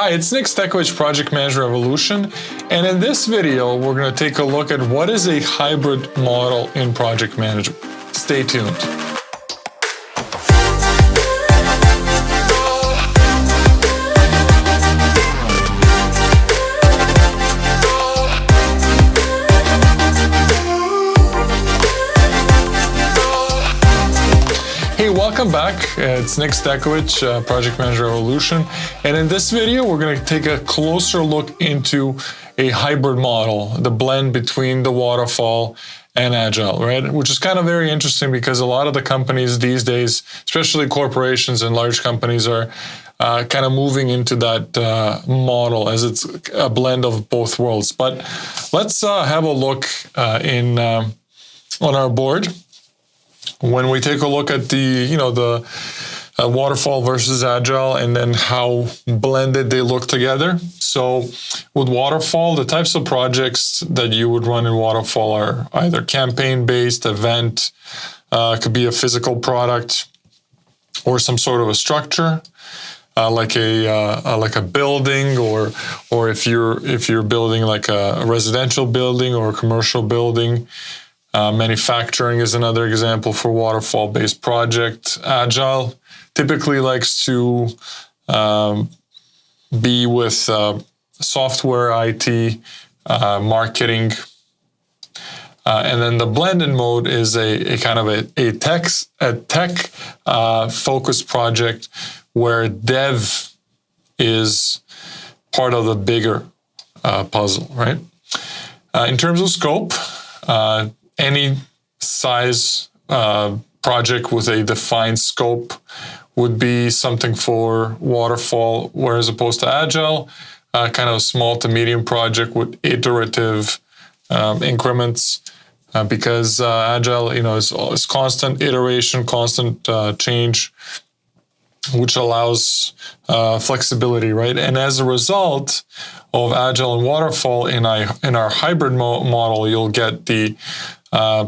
Hi, it's Nick Stekovich, Project Manager Evolution, and in this video, we're going to take a look at what is a hybrid model in project management. Stay tuned. Hey, welcome back. It's Nick Stekovich, Project Manager Evolution. And in this video, we're going to take a closer look into a hybrid model, the blend between the Waterfall and Agile, right? Which is kind of very interesting because a lot of the companies these days, especially corporations and large companies, are kind of moving into that model as it's a blend of both worlds. But let's have a look on our board. When we take a look at the Waterfall versus Agile and then how blended they look together. So with Waterfall, the types of projects that you would run in Waterfall are either campaign-based, event, could be a physical product or some sort of a structure, like a building, or if you're building like a residential building or a commercial building. Manufacturing is another example for waterfall-based project. Agile typically likes to be with software, IT, marketing, and then the blended mode is a kind of a tech focused project where dev is part of the bigger puzzle, right? In terms of scope, any size project with a defined scope would be something for Waterfall, whereas opposed to Agile, kind of a small to medium project with iterative increments, because Agile, is constant iteration, constant change, which allows flexibility, right? And as a result of Agile and Waterfall in our hybrid model, you'll get the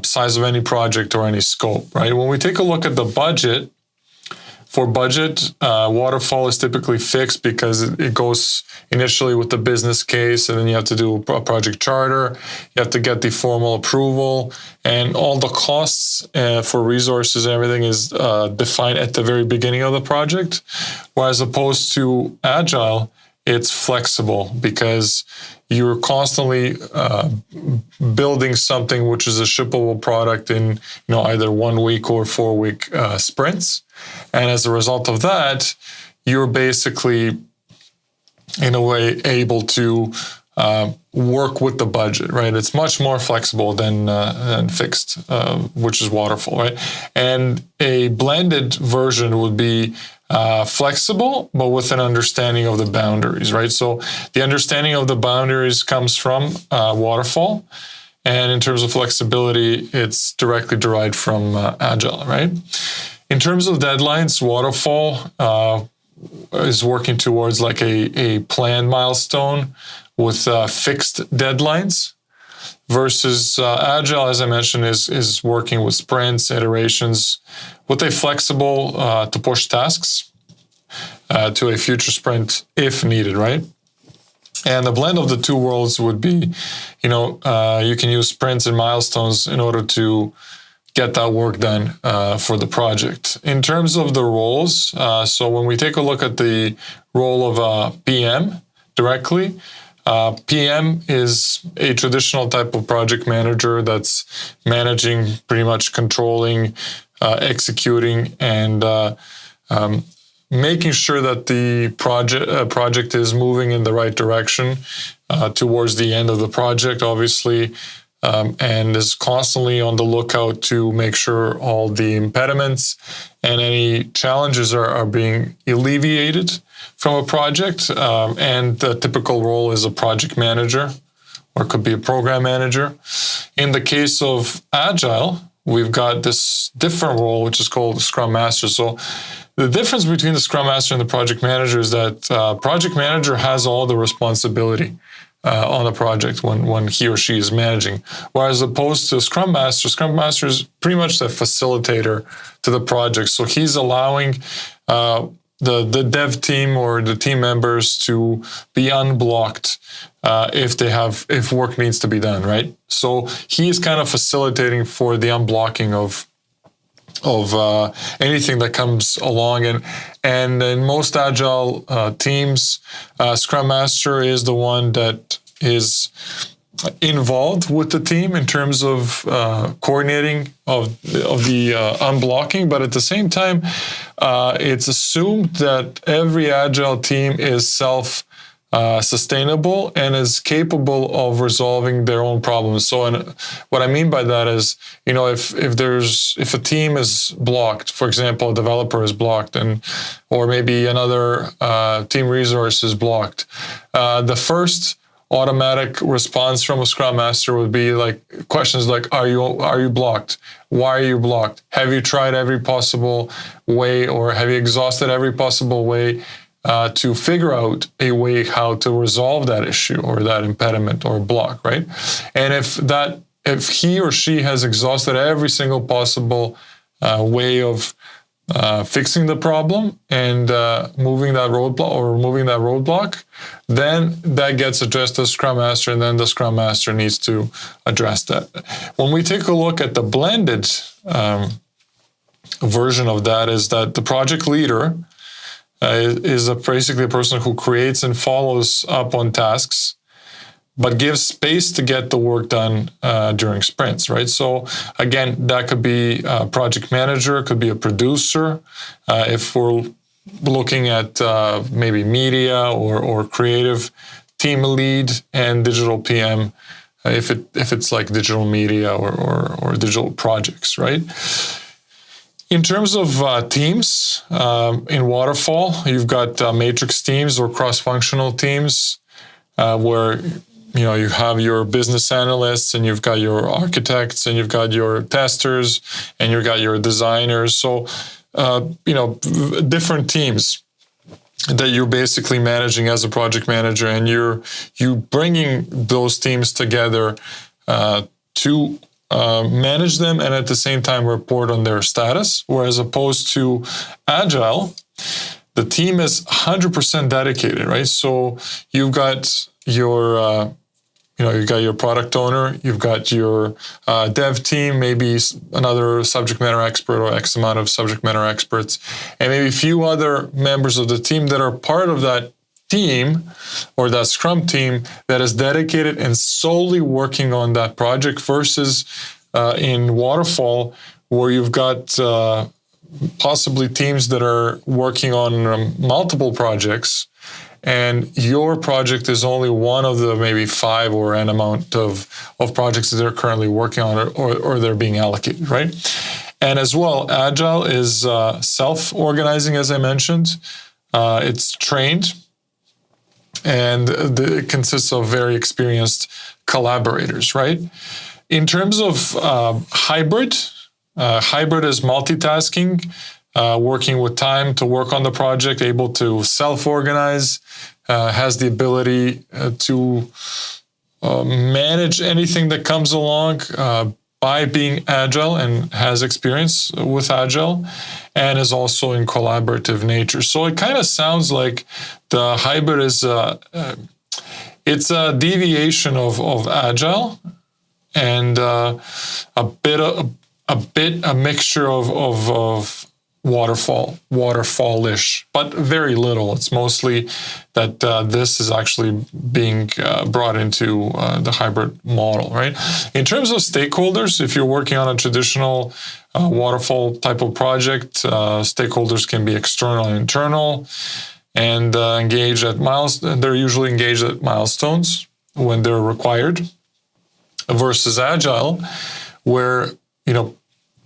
size of any project or any scope, right? When we take a look at the budget, for budget, Waterfall is typically fixed because it goes initially with the business case, and then you have to do a project charter, you have to get the formal approval, and all the costs for resources and everything is defined at the very beginning of the project, whereas opposed to Agile, it's flexible because you're constantly building something which is a shippable product in either 1 week or 4 week sprints. And as a result of that, you're basically, in a way, able to work with the budget, right? It's much more flexible than fixed, which is Waterfall, right? And a blended version would be flexible, but with an understanding of the boundaries, right? So the understanding of the boundaries comes from Waterfall. And in terms of flexibility, it's directly derived from Agile, right? In terms of deadlines, Waterfall is working towards like a planned milestone with fixed deadlines, versus Agile, as I mentioned, is working with sprints, iterations, with a flexible to push tasks to a future sprint if needed, right? And the blend of the two worlds would be, you can use sprints and milestones in order to get that work done for the project. In terms of the roles, so when we take a look at the role of a PM directly, PM is a traditional type of project manager that's managing, pretty much controlling, executing, and making sure that the project is moving in the right direction towards the end of the project, obviously, and is constantly on the lookout to make sure all the impediments and any challenges are being alleviated from a project. And the typical role is a project manager, or it could be a program manager. In the case of Agile, we've got this different role, which is called the Scrum Master. So the difference between the Scrum Master and the project manager is that project manager has all the responsibility on the project when he or she is managing. Whereas opposed to Scrum Master is pretty much the facilitator to the project. So he's allowing the dev team or the team members to be unblocked if work needs to be done, right? So he is kind of facilitating for the unblocking of anything that comes along, and in most agile teams, Scrum Master is the one that is involved with the team in terms of coordinating of the unblocking, but at the same time, it's assumed that every agile team is sustainable and is capable of resolving their own problems. So, what I mean by that is, if a team is blocked, for example, a developer is blocked, or maybe another team resource is blocked, the first automatic response from a Scrum Master would be like questions like, are you blocked? Why are you blocked? Have you tried every possible way, or have you exhausted every possible way to figure out a way how to resolve that issue or that impediment or block, right? And if he or she has exhausted every single possible way of fixing the problem and moving that roadblock, then that gets addressed to the Scrum Master, and then the Scrum Master needs to address that. When we take a look at the blended version of that, is that the project leader is basically a person who creates and follows up on tasks, but gives space to get the work done during sprints, right? So again, that could be a project manager, could be a producer. If we're looking at maybe media or creative, team lead and digital PM, if it's like digital media or digital projects, right? In terms of teams, in Waterfall, you've got matrix teams or cross-functional teams where you have your business analysts, and you've got your architects, and you've got your testers, and you've got your designers. So, different teams that you're basically managing as a project manager, and you bringing those teams together to manage them and at the same time report on their status. Whereas opposed to Agile, the team is 100% dedicated, right? So you've got your you've got your product owner, you've got your dev team, maybe another subject matter expert or X amount of subject matter experts, and maybe a few other members of the team that are part of that team or that Scrum team that is dedicated and solely working on that project, versus in Waterfall, where you've got possibly teams that are working on multiple projects, and your project is only one of the maybe 5 or an amount of projects that they're currently working on or they're being allocated, right? And as well, Agile is self-organizing, as I mentioned. It's trained, and it consists of very experienced collaborators, right? In terms of hybrid is multitasking, working with time to work on the project, able to self-organize, has the ability to manage anything that comes along by being Agile and has experience with Agile, and is also in collaborative nature. So it kind of sounds like the hybrid is it's a deviation of Agile, and a mixture of waterfall-ish, but very little. It's mostly that this is actually being brought into the hybrid model, right? In terms of stakeholders, if you're working on a traditional waterfall type of project, stakeholders can be external and internal, and they're usually engaged at milestones when they're required, versus Agile, where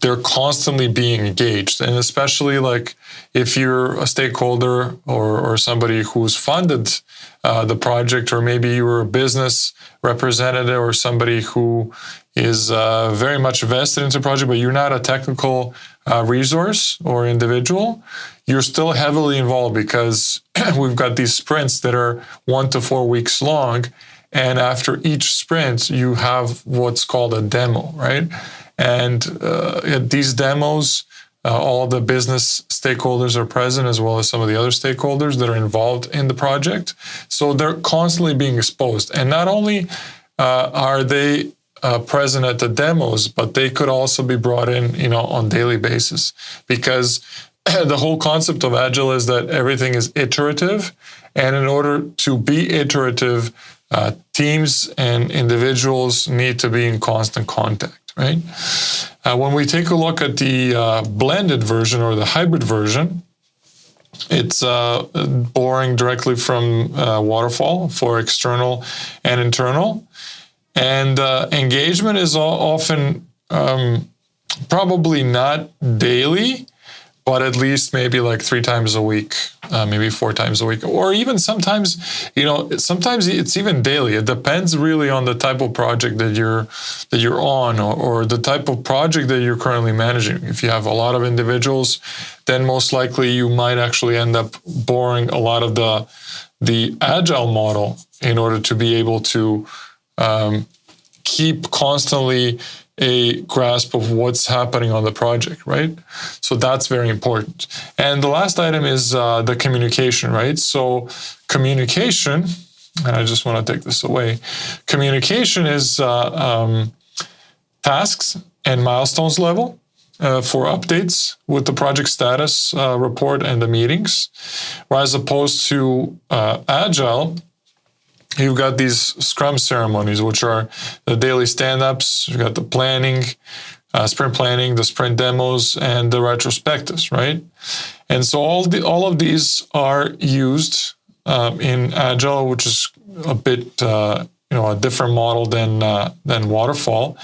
they're constantly being engaged. And especially like if you're a stakeholder or somebody who's funded the project, or maybe you're a business representative or somebody who is very much vested into the project, but you're not a technical resource or individual, you're still heavily involved, because we've got these sprints that are 1 to 4 weeks long. And after each sprint, you have what's called a demo, right? And these demos all the business stakeholders are present, as well as some of the other stakeholders that are involved in the project. So they're constantly being exposed. And not only are they present at the demos, but they could also be brought in, on daily basis, because the whole concept of Agile is that everything is iterative. And in order to be iterative, teams and individuals need to be in constant contact, right? When we take a look at the blended version or the hybrid version, it's borrowing directly from Waterfall for external and internal. And engagement is often probably not daily, but at least maybe like 3 times a week, maybe 4 times a week, or even sometimes, sometimes it's even daily. It depends really on the type of project that you're on, or the type of project that you're currently managing. If you have a lot of individuals, then most likely you might actually end up borrowing a lot of the Agile model in order to be able to keep constantly a grasp of what's happening on the project, right? So that's very important. And the last item is the communication, right? So communication, and I just want to take this away. Communication is tasks and milestones level for updates with the project status report and the meetings, as opposed to Agile. You've got these Scrum ceremonies, which are the daily stand-ups. You've got the planning, sprint planning, the sprint demos, and the retrospectives, right? And so all of these are used in Agile, which is a bit a different model than Waterfall.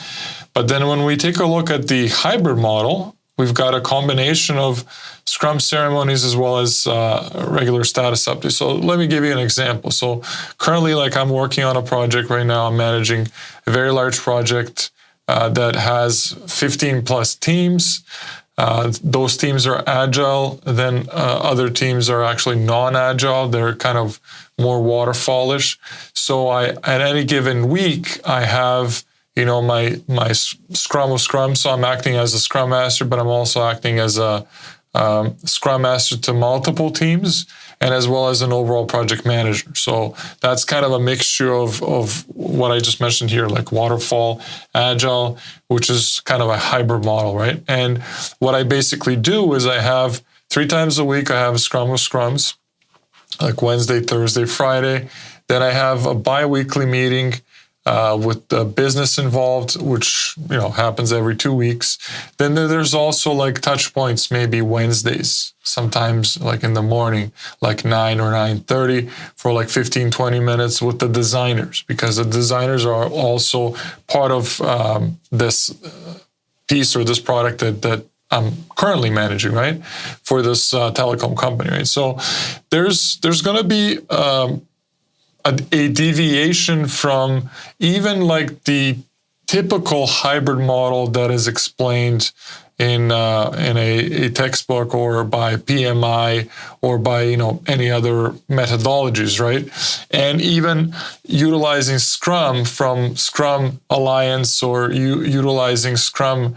But then when we take a look at the hybrid model, we've got a combination of Scrum ceremonies as well as regular status updates. So let me give you an example. So currently, I'm working on a project right now. I'm managing a very large project that has 15 plus teams. Those teams are Agile. Then other teams are actually non-Agile. They're kind of more waterfallish. So at any given week, I have my Scrum of Scrum. So I'm acting as a Scrum Master, but I'm also acting as a Scrum Master to multiple teams, and as well as an overall project manager. So that's kind of a mixture of what I just mentioned here, like Waterfall, Agile, which is kind of a hybrid model, right? And what I basically do is I have 3 times a week, I have a Scrum of Scrums, like Wednesday, Thursday, Friday. Then I have a bi-weekly meeting with the business involved, which happens every 2 weeks. Then there's also touch points, maybe Wednesdays, sometimes in the morning, 9 or 9:30 for 15-20 minutes with the designers, because the designers are also part of this piece or this product that I'm currently managing, right, for this telecom company, right? So there's going to be a deviation from even the typical hybrid model that is explained in a textbook or by PMI or by any other methodologies, right? And even utilizing Scrum from Scrum Alliance, or utilizing Scrum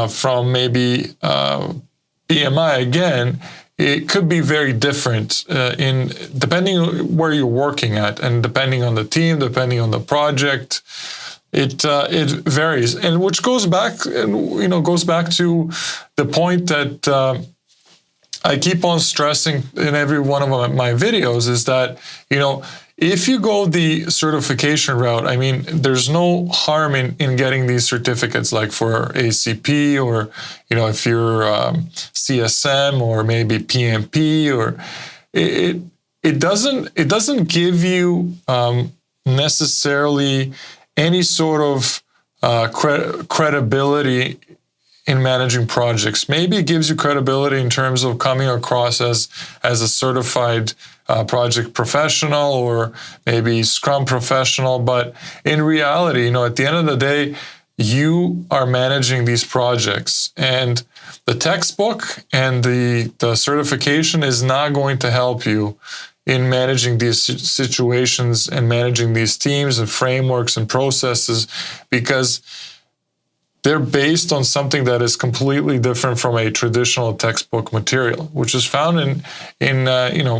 from maybe PMI again. It could be very different depending on where you're working at, and depending on the team, depending on the project. It varies, and which goes back to the point that I keep on stressing in every one of my videos, is that if you go the certification route, there's no harm in getting these certificates, like for ACP, or if you're CSM or maybe PMP, or it doesn't give you necessarily any sort of credibility in managing projects. Maybe it gives you credibility in terms of coming across as a certified project professional, or maybe Scrum professional. But in reality, at the end of the day, you are managing these projects, and the textbook and the certification is not going to help you in managing these situations and managing these teams and frameworks and processes, because they're based on something that is completely different from a traditional textbook material, which is found in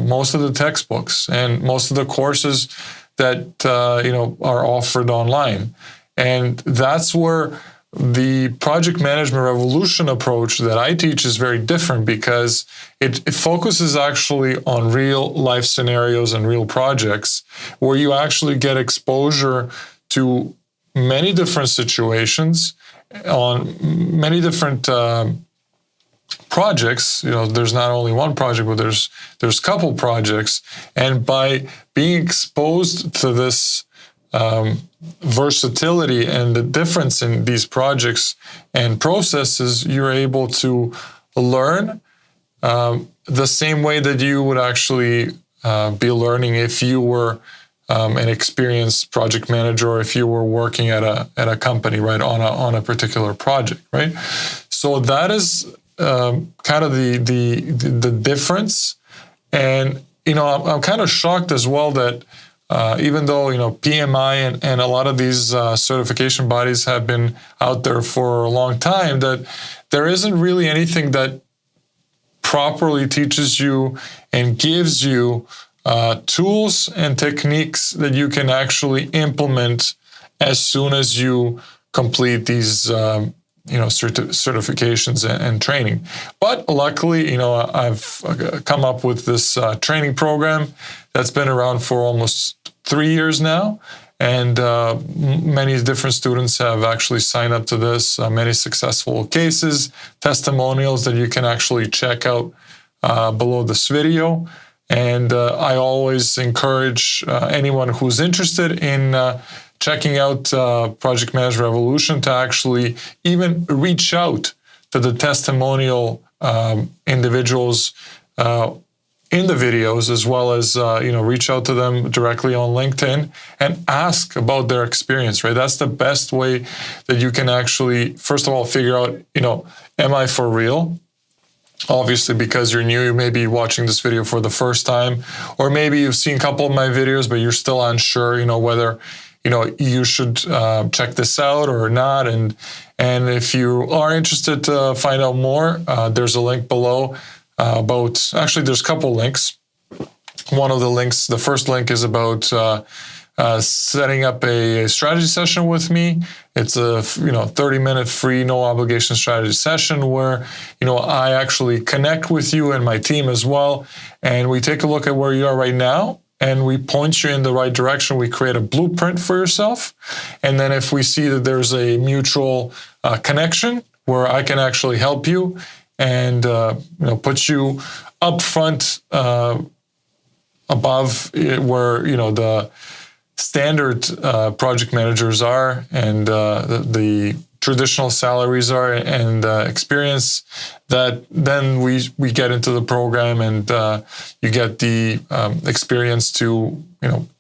most of the textbooks and most of the courses that are offered online. And that's where the project management revolution approach that I teach is very different, because it focuses actually on real life scenarios and real projects where you actually get exposure to many different situations on many different projects. There's not only one project, but there's a couple projects. And by being exposed to this versatility and the difference in these projects and processes, you're able to learn the same way that you would actually be learning if you were an experienced project manager, or if you were working at a company, right, on a particular project, right? So that is kind of the difference. And I'm kind of shocked as well that even though PMI and a lot of these certification bodies have been out there for a long time, that there isn't really anything that properly teaches you and gives you tools and techniques that you can actually implement as soon as you complete these certifications and training. But luckily, I've come up with this training program that's been around for almost 3 years now, and many different students have actually signed up to this. Many successful cases, testimonials that you can actually check out below this video. And I always encourage anyone who's interested in checking out Project Management Revolution to actually even reach out to the testimonial individuals in the videos, as well as reach out to them directly on LinkedIn and ask about their experience, right? That's the best way that you can actually, first of all, figure out, am I for real? Obviously, because you're new, you may be watching this video for the first time, or maybe you've seen a couple of my videos, but you're still unsure, whether, you should check this out or not. And if you are interested to find out more, there's a link below actually, there's a couple links. One of the links, the first link is about setting up a strategy session with me. It's a 30-minute free, no obligation strategy session where I actually connect with you and my team as well, and we take a look at where you are right now, and we point you in the right direction. We create a blueprint for yourself, and then if we see that there's a mutual connection where I can actually help you and put you up front above where the standard project managers are, and the traditional salaries are, and experience, that then we get into the program, and you get the experience to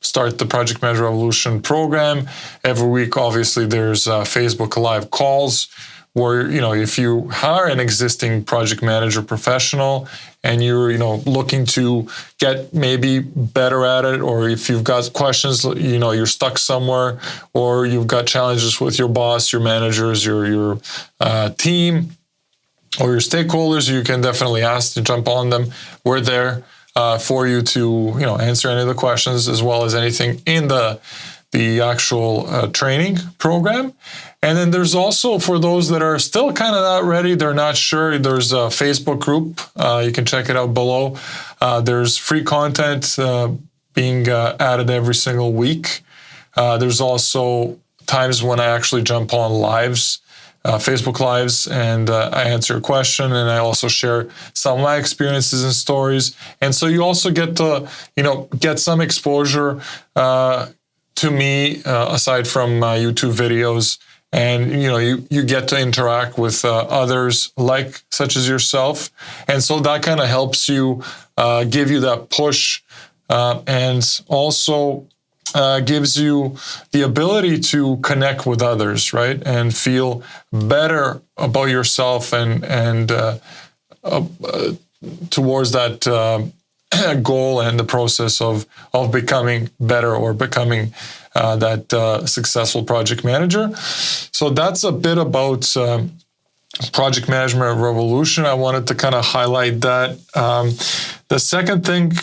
start the Project Management Revolution program. Every week, obviously, there's Facebook Live calls where if you are an existing project manager professional and you're looking to get maybe better at it, or if you've got questions, you're stuck somewhere, or you've got challenges with your boss, your managers, your team, or your stakeholders, you can definitely ask to jump on them. We're there for you to answer any of the questions, as well as anything in the actual training program. And then there's also, for those that are still kind of not ready, they're not sure, there's a Facebook group. You can check it out below. There's free content being added every single week. There's also times when I actually jump on lives, Facebook Lives, and I answer a question, and I also share some of my experiences and stories. And so you also get to, get some exposure to me aside from YouTube videos. And you get to interact with others such as yourself, and so that kind of helps you give you that push, and also gives you the ability to connect with others, right, and feel better about yourself and towards that goal and the process of becoming better or becoming that successful project manager. So that's a bit about project management revolution. I wanted to kind of highlight that. The second thing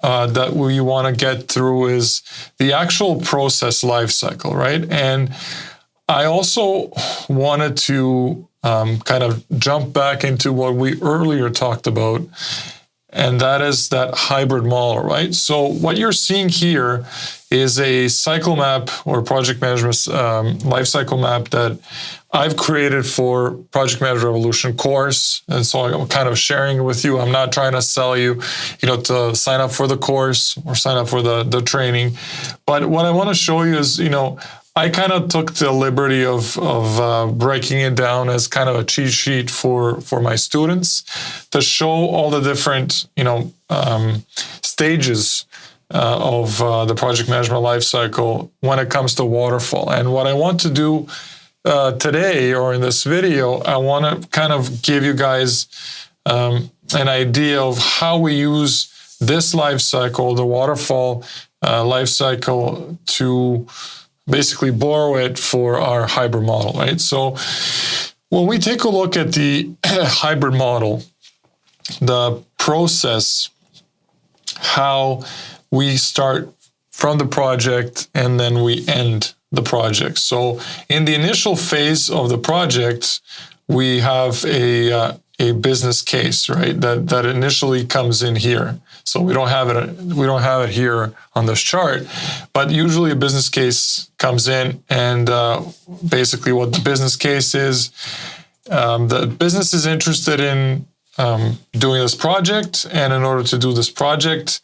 that we want to get through is the actual process lifecycle, right? And I also wanted to kind of jump back into what we earlier talked about, and that is that hybrid model, right? So what you're seeing here is a cycle map or project management life cycle map that I've created for Project Management Revolution course. And so I'm kind of sharing it with you. I'm not trying to sell you, to sign up for the course or sign up for the training. But what I want to show you is, I kind of took the liberty of breaking it down as kind of a cheat sheet for my students to show all the different, stages of the project management lifecycle when it comes to Waterfall. And what I want to do today or in this video, I want to kind of give you guys an idea of how we use this lifecycle, the Waterfall lifecycle, to basically borrow it for our hybrid model, right? So when we take a look at the hybrid model, the process, how we start from the project and then we end the project. So in the initial phase of the project, we have a business case, right? That initially comes in here. So we don't have it here on this chart, but usually a business case comes in, and basically what the business case is, the business is interested in doing this project, and in order to do this project,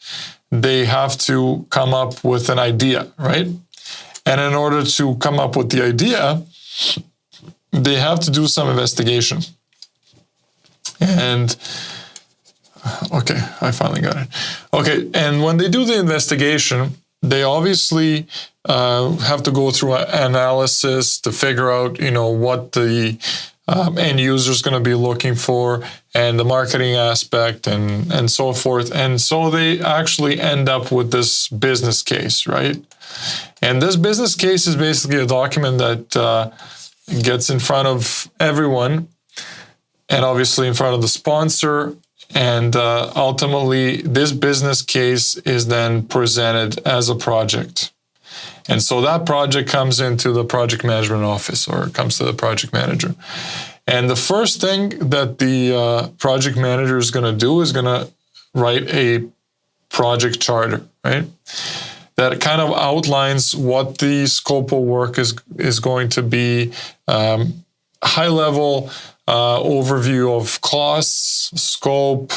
they have to come up with an idea, right? And in order to come up with the idea, they have to do some investigation. And okay, I finally got it. Okay, and when they do the investigation, they obviously have to go through an analysis to figure out, what the end user is going to be looking for, and the marketing aspect, and so forth. And so they actually end up with this business case, right? And this business case is basically a document that gets in front of everyone, and obviously in front of the sponsor. And ultimately, this business case is then presented as a project. And so that project comes into the project management office, or comes to the project manager. And the first thing that the project manager is going to do is going to write a project charter, right? That kind of outlines what the scope of work is going to be, high level overview of costs, scope,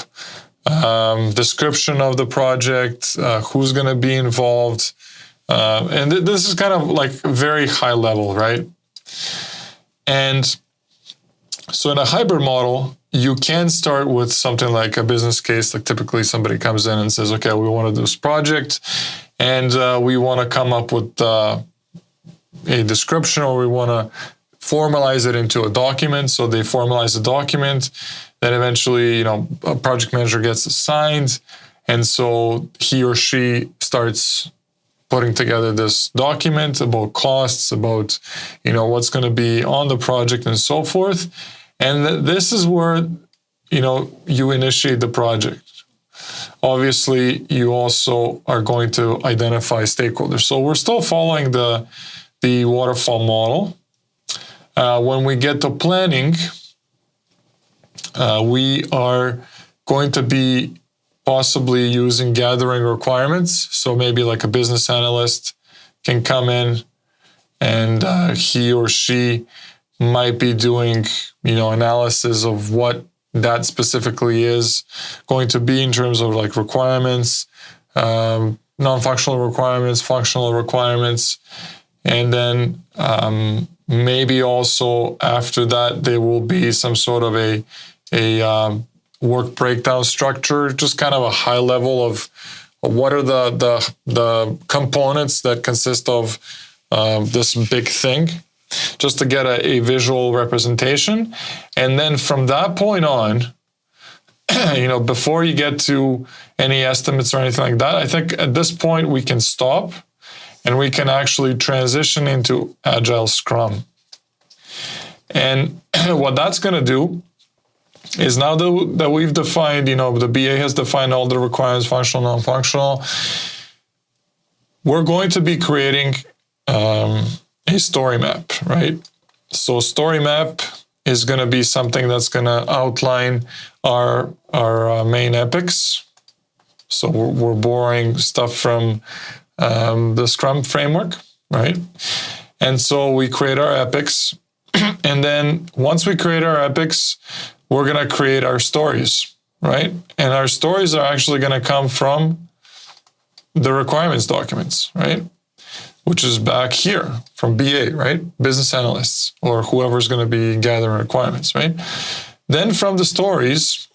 description of the project, who's going to be involved. And this is kind of like very high level, right? And so in a hybrid model, you can start with something like a business case. Like typically somebody comes in and says, okay, we want to do this project, and we want to come up with a description, or we want to formalize it into a document. So they formalize the document, then eventually, a project manager gets assigned. And so he or she starts putting together this document about costs, about, what's going to be on the project and so forth. And this is where, you initiate the project. Obviously, you also are going to identify stakeholders. So we're still following the waterfall model. When we get to planning, we are going to be possibly using gathering requirements. So maybe like a business analyst can come in, and he or she might be doing, analysis of what that specifically is going to be in terms of like requirements, non-functional requirements, functional requirements. And then maybe also after that, there will be some sort of a work breakdown structure, just kind of a high level of what are the components that consist of this big thing, just to get a visual representation. And then from that point on, before you get to any estimates or anything like that, I think at this point we can stop and we can actually transition into Agile Scrum. And what that's going to do is, now that we've defined, the BA has defined all the requirements, functional, non-functional, we're going to be creating a story map, right? So story map is going to be something that's going to outline our main epics. So we're borrowing stuff from the Scrum framework, right? And so we create our epics. And then once we create our epics, we're going to create our stories, right? And our stories are actually going to come from the requirements documents, right? Which is back here from BA, right? Business analysts, or whoever's going to be gathering requirements, right? Then from the stories,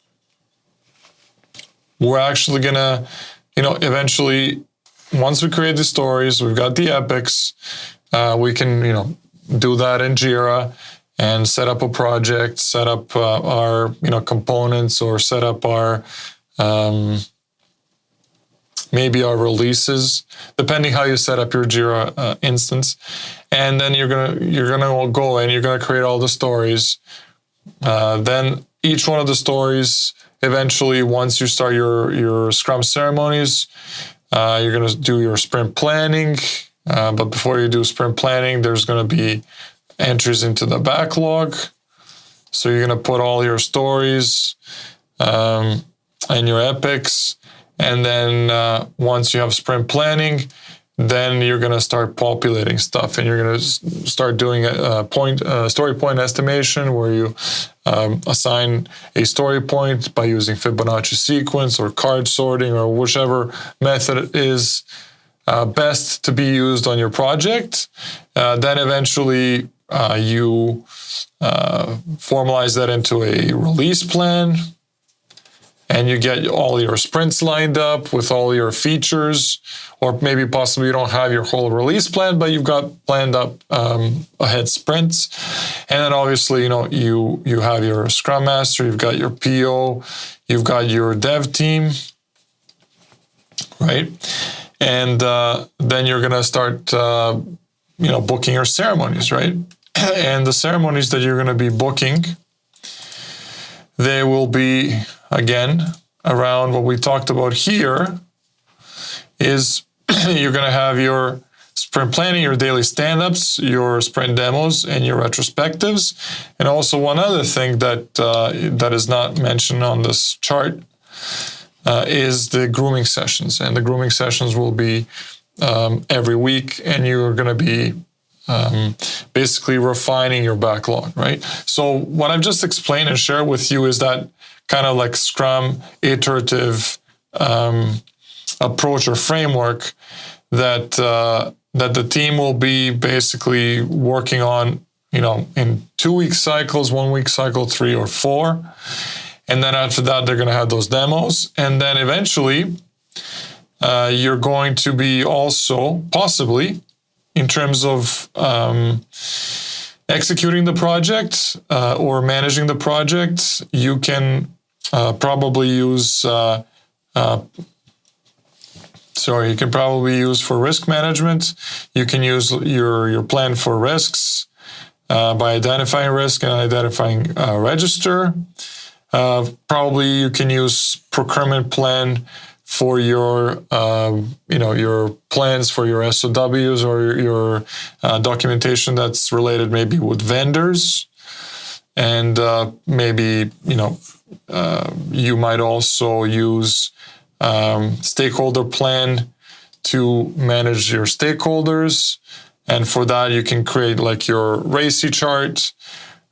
we're actually going to, eventually, once we create the stories, we've got the epics, we can, do that in Jira and set up a project, set up our, components, or set up our, maybe our releases, depending how you set up your Jira instance. And then you're gonna go and you're gonna create all the stories. Then each one of the stories, eventually, once you start your Scrum ceremonies, you're gonna do your sprint planning. But before you do sprint planning, there's gonna be entries into the backlog. So you're gonna put all your stories and your epics. And then once you have sprint planning, then you're going to start populating stuff, and you're going to start doing a story point estimation, where you assign a story point by using Fibonacci sequence or card sorting, or whichever method is best to be used on your project. Then eventually you formalize that into a release plan. And you get all your sprints lined up with all your features, or maybe possibly you don't have your whole release plan, but you've got planned up ahead sprints. And then obviously, you have your Scrum Master, you've got your PO, you've got your dev team, right? And then you're going to start, booking your ceremonies, right? And the ceremonies that you're going to be booking, they will be, again, around what we talked about here, is you're going to have your sprint planning, your daily stand-ups, your sprint demos, and your retrospectives. And also one other thing that is not mentioned on this chart is the grooming sessions. And the grooming sessions will be every week, and you're going to be basically refining your backlog, right? So what I've just explained and shared with you is that kind of like Scrum iterative approach or framework that the team will be basically working on, in 2-week cycles, 1-week cycle, 3 or 4. And then after that, they're going to have those demos. And then eventually, you're going to be also possibly, in terms of executing the project or managing the project, you can probably use, you can probably use for risk management. You can use your plan for risks by identifying risk and identifying register. Probably you can use procurement plan for your, your plans for your SOWs or your documentation that's related maybe with vendors. And maybe, you might also use stakeholder plan to manage your stakeholders. And for that, you can create like your RACI chart,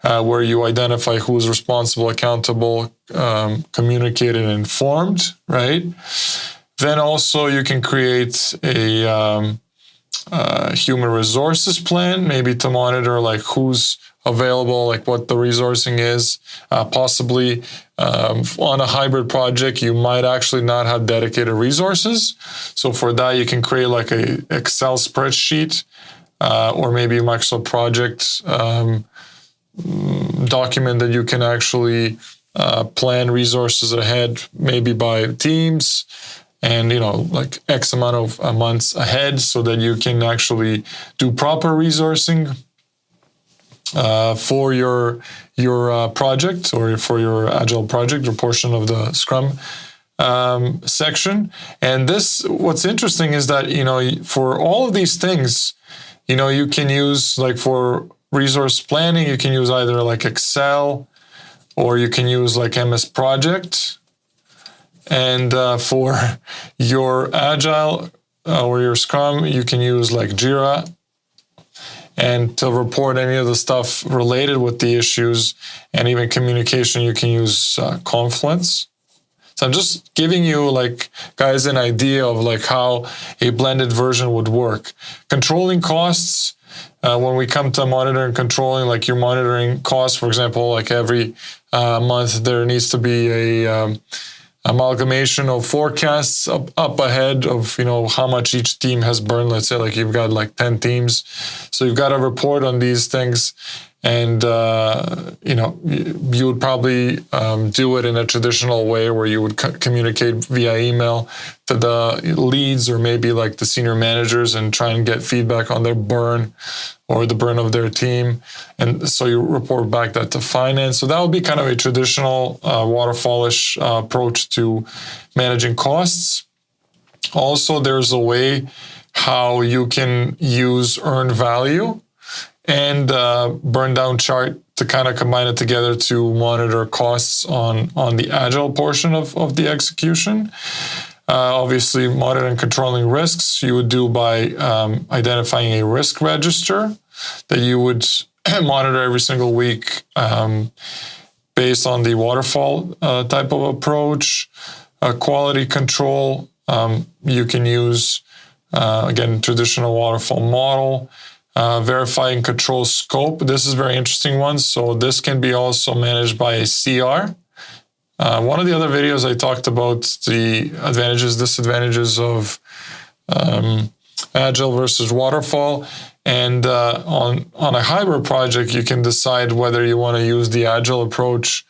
where you identify who's responsible, accountable, communicated, and informed, right? Then also you can create a human resources plan, maybe to monitor like who's available, like what the resourcing is. Possibly on a hybrid project, you might actually not have dedicated resources. So for that, you can create like a Excel spreadsheet or maybe a Microsoft project document that you can actually plan resources ahead, maybe by teams, and like X amount of months ahead, so that you can actually do proper resourcing for your project, or for your Agile project, or portion of the Scrum section. And what's interesting is that for all of these things, you can use, like, for resource planning, you can use either like Excel, or you can use like MS Project. And for your Agile or your Scrum, you can use like Jira. And to report any of the stuff related with the issues and even communication, you can use Confluence. So I'm just giving you, like, guys, an idea of like how a blended version would work. Controlling costs, when we come to monitoring and controlling, like you're monitoring costs, for example, like every month there needs to be a amalgamation of forecasts up ahead of how much each team has burned. Let's say like you've got like 10 teams, so you've got to report on these things. And you would probably do it in a traditional way, where you would communicate via email to the leads, or maybe like the senior managers, and try and get feedback on their burn or the burn of their team. And so you report back that to finance. So that would be kind of a traditional waterfallish approach to managing costs. Also, there's a way how you can use earned value and burn down chart to kind of combine it together to monitor costs on the Agile portion of the execution. Obviously, monitoring and controlling risks, you would do by identifying a risk register that you would monitor every single week based on the waterfall type of approach. Quality control, you can use, again, traditional waterfall model. Verify and control scope. This is a very interesting one. So this can be also managed by a CR. One of the other videos I talked about the advantages, disadvantages of Agile versus Waterfall. And on a hybrid project, you can decide whether you want to use the Agile approach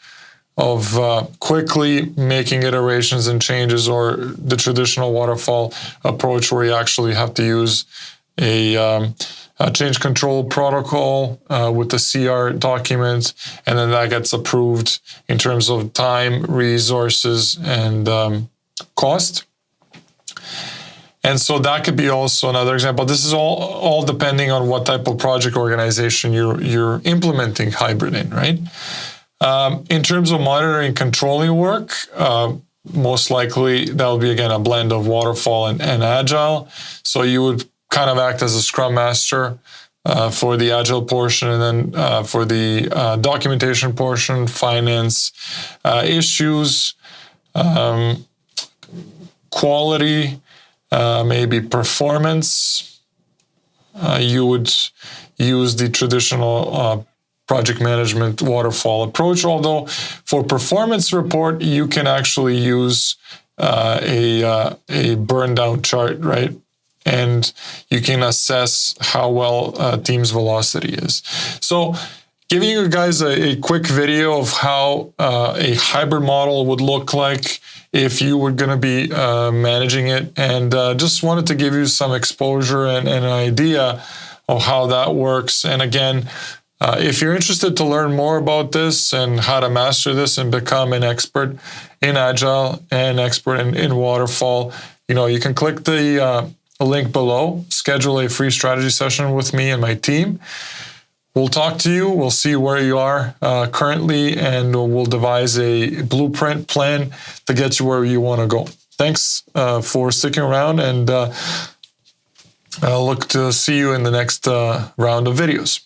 of quickly making iterations and changes, or the traditional Waterfall approach, where you actually have to use a change control protocol with the CR document, and then that gets approved in terms of time, resources, and cost. And so that could be also another example. This is all depending on what type of project organization you're implementing hybrid in, right? In terms of monitoring and controlling work, most likely that will be, again, a blend of Waterfall and Agile. So you would kind of act as a Scrum Master for the Agile portion, and then for the documentation portion, finance, issues, quality, maybe performance. You would use the traditional project management waterfall approach, although for performance report, you can actually use a burn down chart, right? And you can assess how well team's velocity is. So giving you guys a quick video of how a hybrid model would look like if you were going to be managing it, and just wanted to give you some exposure and an idea of how that works. And again, if you're interested to learn more about this and how to master this and become an expert in Agile and expert in Waterfall, you can click the link below, schedule a free strategy session with me and my team. We'll talk to you. We'll see where you are currently, and we'll devise a blueprint plan to get you where you want to go. Thanks for sticking around, and I'll look to see you in the next round of videos.